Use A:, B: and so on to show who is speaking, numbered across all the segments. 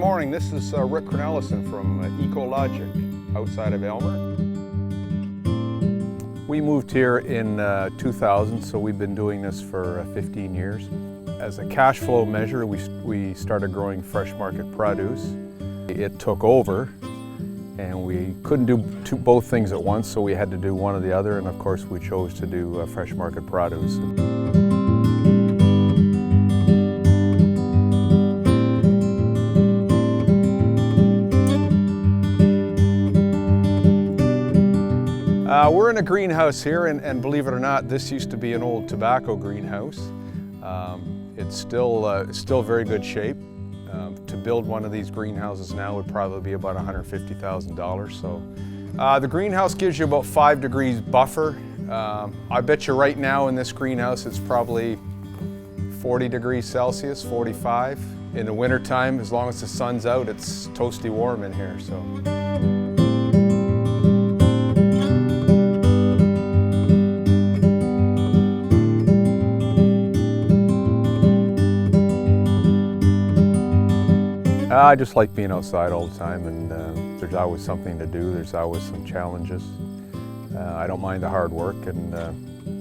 A: morning. This is Rick Cornelissen from Ecologic outside of Aylmer. We moved here in 2000, so we've been doing this for 15 years. As a cash flow measure, we started growing fresh market produce. It took over, and we couldn't do both things at once, so we had to do one or the other, and of course we chose to do fresh market produce. We're in a greenhouse here, and believe it or not, this used to be an old tobacco greenhouse. It's still very good shape. To build one of these greenhouses now would probably be about $150,000. So the greenhouse gives you about 5 degrees buffer. I bet you right now in this greenhouse it's probably 40 degrees Celsius, 45. In the wintertime, as long as the sun's out, it's toasty warm in here. So. I just like being outside all the time, and there's always something to do. There's always some challenges. I don't mind the hard work, and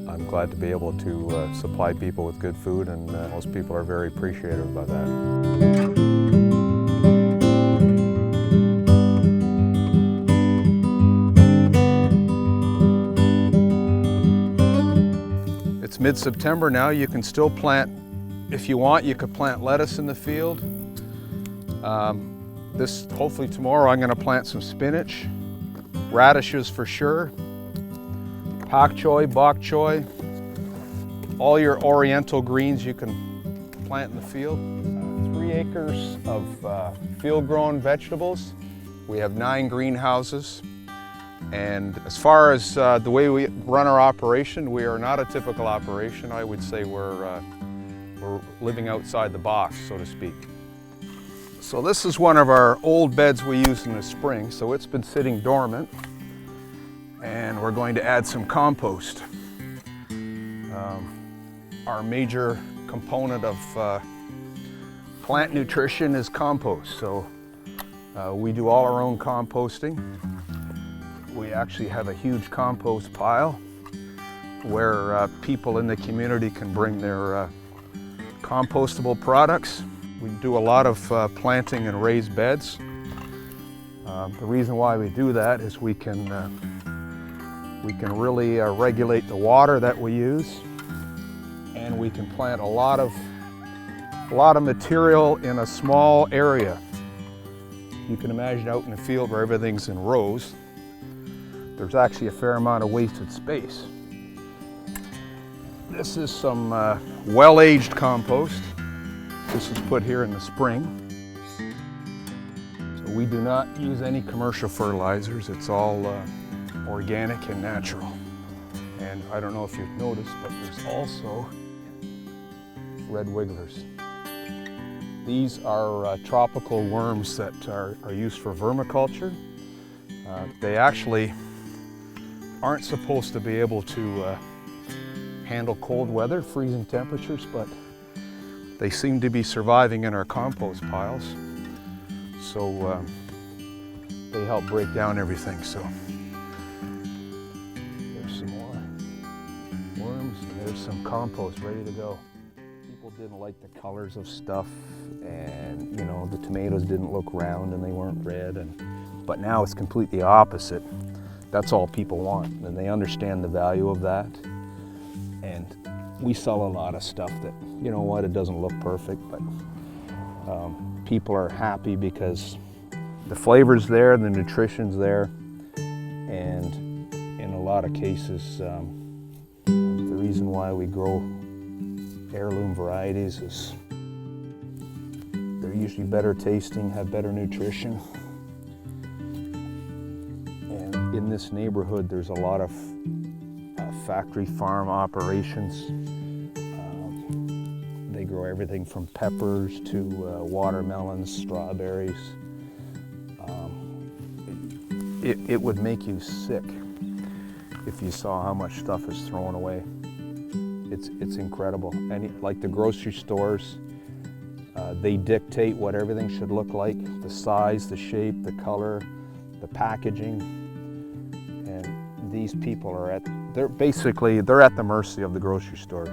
A: I'm glad to be able to supply people with good food, and most people are very appreciative about that. It's mid-September now. You can still plant, if you want, you could plant lettuce in the field. Hopefully tomorrow I'm going to plant some spinach, radishes for sure, pak choy, bok choy, all your oriental greens you can plant in the field. 3 acres of field-grown vegetables. We have 9 greenhouses, and as far as the way we run our operation, we are not a typical operation. I would say we're living outside the box, so to speak. So this is one of our old beds we used in the spring, so it's been sitting dormant, and we're going to add some compost. Our major component of plant nutrition is compost, so we do all our own composting. We actually have a huge compost pile where people in the community can bring their compostable products. We do a lot of planting in raised beds. The reason why we do that is we can really regulate the water that we use, and we can plant a lot of material in a small area. You can imagine out in the field where everything's in rows, there's actually a fair amount of wasted space. This is some well-aged compost. This is put here in the spring. So we do not use any commercial fertilizers. It's all organic and natural. And I don't know if you've noticed, but there's also red wigglers. These are tropical worms that are used for vermiculture. They actually aren't supposed to be able to handle cold weather, freezing temperatures, but they seem to be surviving in our compost piles, so they help break down everything. So there's some more worms, and there's some compost ready to go. People didn't like the colors of stuff, and you know, the tomatoes didn't look round and they weren't red, but now it's completely opposite. That's all people want, and they understand the value of that. And we sell a lot of stuff that, you know what, it doesn't look perfect, but people are happy because the flavor's there, the nutrition's there, and in a lot of cases, the reason why we grow heirloom varieties is they're usually better tasting, have better nutrition. And in this neighborhood, there's a lot of factory farm operations. They grow everything from peppers to watermelons, strawberries. It would make you sick if you saw how much stuff is thrown away. It's incredible. And like the grocery stores, They dictate what everything should look like, the size, the shape, the color, the packaging. And these people are they're at the mercy of the grocery stores.